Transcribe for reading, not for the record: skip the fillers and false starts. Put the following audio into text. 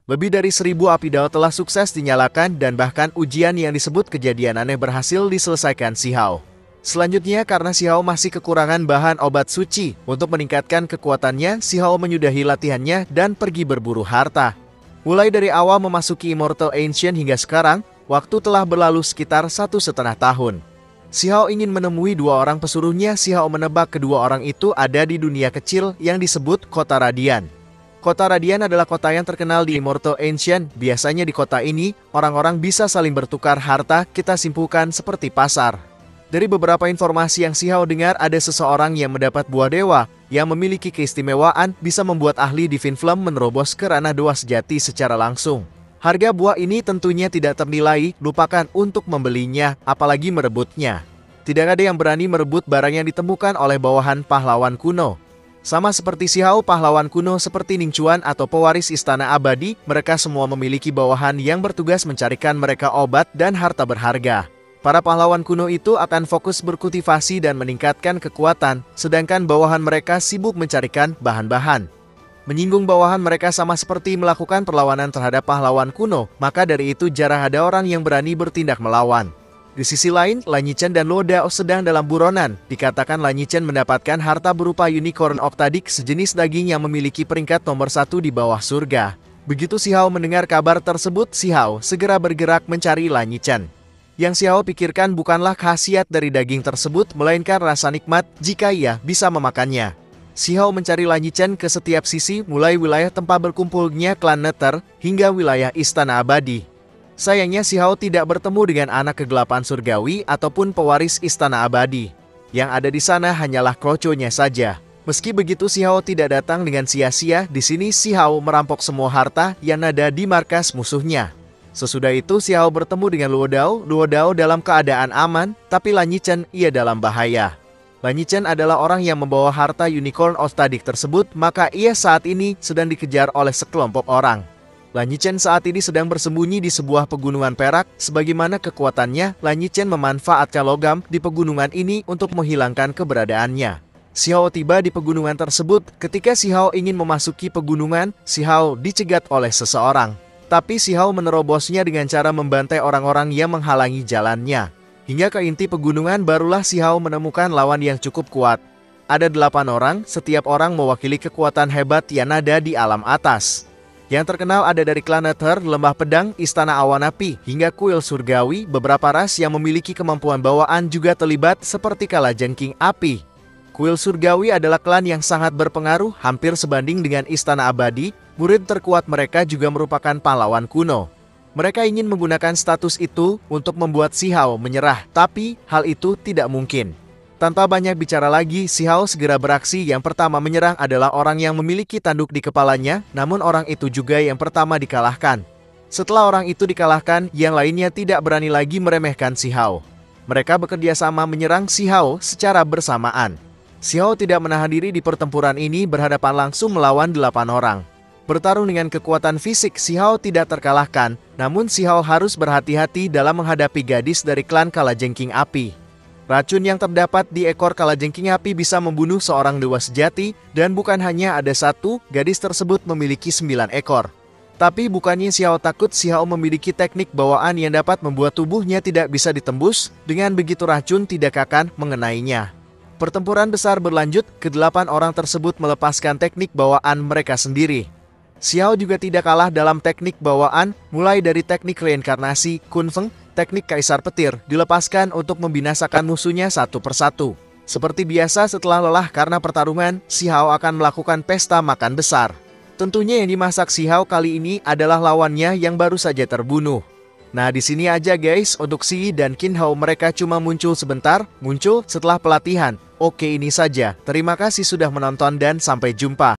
Lebih dari 1.000 api dao telah sukses dinyalakan dan bahkan ujian yang disebut kejadian aneh berhasil diselesaikan Si Hao. Selanjutnya, karena Si Hao masih kekurangan bahan obat suci, untuk meningkatkan kekuatannya, Si Hao menyudahi latihannya dan pergi berburu harta. Mulai dari awal memasuki Immortal Ancient hingga sekarang, waktu telah berlalu sekitar 1,5 tahun. Si Hao ingin menemui 2 orang pesuruhnya. Si Hao menebak kedua orang itu ada di dunia kecil yang disebut Kota Radian. Kota Radian adalah kota yang terkenal di Immortal Ancient. Biasanya di kota ini, orang-orang bisa saling bertukar harta, kita simpulkan seperti pasar. Dari beberapa informasi yang Si Hao dengar, ada seseorang yang mendapat buah dewa, yang memiliki keistimewaan bisa membuat ahli Divine Flame menerobos ke ranah dewa sejati secara langsung. Harga buah ini tentunya tidak ternilai, lupakan untuk membelinya, apalagi merebutnya. Tidak ada yang berani merebut barang yang ditemukan oleh bawahan pahlawan kuno. Sama seperti Si Hao, pahlawan kuno seperti Ning Chuan atau pewaris istana abadi, mereka semua memiliki bawahan yang bertugas mencarikan mereka obat dan harta berharga. Para pahlawan kuno itu akan fokus berkultivasi dan meningkatkan kekuatan, sedangkan bawahan mereka sibuk mencarikan bahan-bahan. Menyinggung bawahan mereka sama seperti melakukan perlawanan terhadap pahlawan kuno, maka dari itu jarang ada orang yang berani bertindak melawan. Di sisi lain, Lan Yichen dan Luo Dao sedang dalam buronan. Dikatakan Lan Yichen mendapatkan harta berupa Unicorn Octadik, sejenis daging yang memiliki peringkat nomor 1 di bawah surga. Begitu Si Hao mendengar kabar tersebut, Si Hao segera bergerak mencari Lan Yichen. Yang Si Hao pikirkan bukanlah khasiat dari daging tersebut, melainkan rasa nikmat jika ia bisa memakannya. Si Hao mencari Lan Yichen ke setiap sisi, mulai wilayah tempat berkumpulnya klan Nether hingga wilayah istana abadi. Sayangnya Si Hao tidak bertemu dengan anak kegelapan surgawi ataupun pewaris istana abadi. Yang ada di sana hanyalah kroconya saja. Meski begitu, Si Hao tidak datang dengan sia-sia. Di sini Si Hao merampok semua harta yang ada di markas musuhnya. Sesudah itu Si Hao bertemu dengan Luo Dao. Luo Dao dalam keadaan aman, tapi Lan Yichen ia dalam bahaya. Lan Yichen adalah orang yang membawa harta Unicorn Octadik tersebut, maka ia saat ini sedang dikejar oleh sekelompok orang. Lan Yichen saat ini sedang bersembunyi di sebuah pegunungan perak. Sebagaimana kekuatannya, Lan Yichen memanfaatkan logam di pegunungan ini untuk menghilangkan keberadaannya. Si Hao tiba di pegunungan tersebut. Ketika Si Hao ingin memasuki pegunungan, Si Hao dicegat oleh seseorang. Tapi Si Hao menerobosnya dengan cara membantai orang-orang yang menghalangi jalannya. Hingga ke inti pegunungan, barulah Si Hao menemukan lawan yang cukup kuat. Ada 8 orang, setiap orang mewakili kekuatan hebat yang ada di alam atas. Yang terkenal ada dari klan Nether, Lembah Pedang, Istana Awan Api, hingga kuil surgawi. Beberapa ras yang memiliki kemampuan bawaan juga terlibat seperti kalajengking api. Kuil surgawi adalah klan yang sangat berpengaruh, hampir sebanding dengan Istana Abadi. Murid terkuat mereka juga merupakan pahlawan kuno. Mereka ingin menggunakan status itu untuk membuat Si Hao menyerah, tapi hal itu tidak mungkin. Tanpa banyak bicara lagi, Si Hao segera beraksi. Yang pertama menyerang adalah orang yang memiliki tanduk di kepalanya, namun orang itu juga yang pertama dikalahkan. Setelah orang itu dikalahkan, yang lainnya tidak berani lagi meremehkan Si Hao. Mereka bekerja sama menyerang Si Hao secara bersamaan. Si Hao tidak menahan diri di pertempuran ini, berhadapan langsung melawan 8 orang. Bertarung dengan kekuatan fisik, Si Hao tidak terkalahkan, namun Si Hao harus berhati-hati dalam menghadapi gadis dari klan Kalajengking Api. Racun yang terdapat di ekor Kalajengking Api bisa membunuh seorang dewa sejati, dan bukan hanya ada satu, gadis tersebut memiliki 9 ekor. Tapi bukannya Si Hao takut, Si Hao memiliki teknik bawaan yang dapat membuat tubuhnya tidak bisa ditembus, dengan begitu racun tidak akan mengenainya. Pertempuran besar berlanjut, ke-8 orang tersebut melepaskan teknik bawaan mereka sendiri. Si Hao juga tidak kalah dalam teknik bawaan, mulai dari teknik reinkarnasi, Kun Feng, teknik Kaisar Petir, dilepaskan untuk membinasakan musuhnya satu persatu. Seperti biasa, setelah lelah karena pertarungan, Si Hao akan melakukan pesta makan besar. Tentunya yang dimasak Si Hao kali ini adalah lawannya yang baru saja terbunuh. Nah, di sini aja guys, untuk Si Yi dan Qin Hao mereka cuma muncul sebentar, muncul setelah pelatihan. Oke, ini saja. Terima kasih sudah menonton dan sampai jumpa.